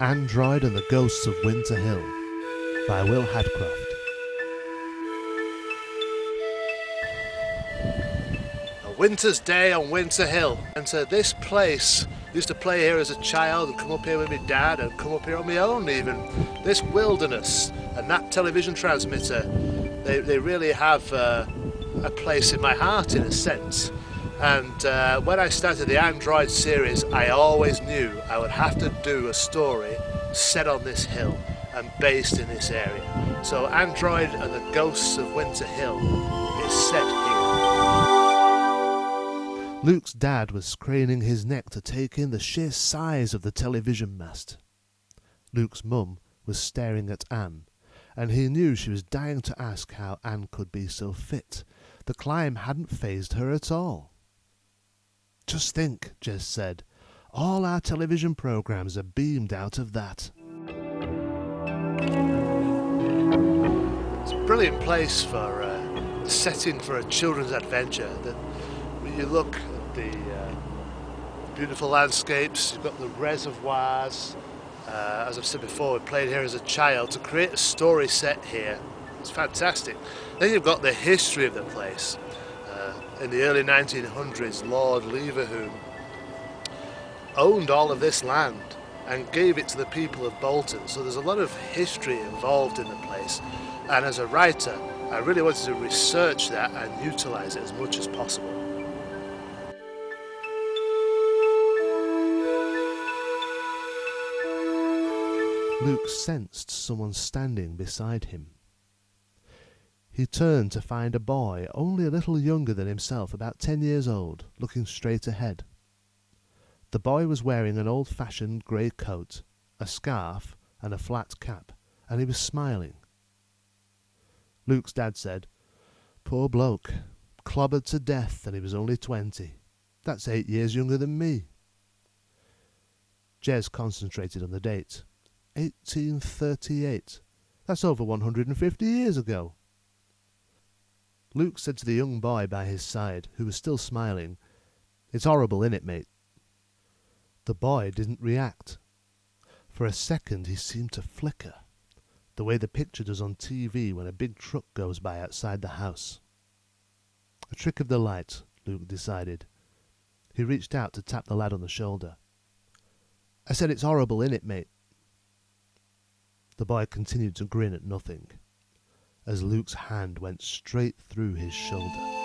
Droyd and the Ghosts of Winter Hill by Will Hadcroft. A winter's day on Winter Hill, and this place used to play here as a child and come up here with my dad and come up here on my own even. This wilderness and that television transmitter, they really have a place in my heart in a sense. And when I started the Droyd series, I always knew I would have to do a story set on this hill and based in this area. So Droyd and the Ghosts of Winter Hill is set here. Luke's dad was craning his neck to take in the sheer size of the television mast. Luke's mum was staring at Anne, and he knew she was dying to ask how Anne could be so fit. The climb hadn't fazed her at all. "Just think," Jez said, "all our television programmes are beamed out of that." It's a brilliant place for a setting for a children's adventure. When you look at the beautiful landscapes, you've got the reservoirs. As I've said before, we played here as a child. To create a story set here, it's fantastic. Then you've got the history of the place. In the early 1900s, Lord Leverhulme owned all of this land and gave it to the people of Bolton. So there's a lot of history involved in the place. And as a writer, I really wanted to research that and utilise it as much as possible. Luke sensed someone standing beside him. He turned to find a boy only a little younger than himself, about 10 years old, looking straight ahead. The boy was wearing an old-fashioned grey coat, a scarf and a flat cap, and he was smiling. Luke's dad said, "Poor bloke, clobbered to death, and he was only 20. That's 8 years younger than me." Jez concentrated on the date. 1838. That's over 150 years ago. Luke said to the young boy by his side, who was still smiling, "It's horrible, innit, mate?" The boy didn't react. For a second he seemed to flicker, the way the picture does on TV when a big truck goes by outside the house. A trick of the light, Luke decided. He reached out to tap the lad on the shoulder. "I said it's horrible, innit, mate?" The boy continued to grin at nothing, as Luke's hand went straight through his shoulder.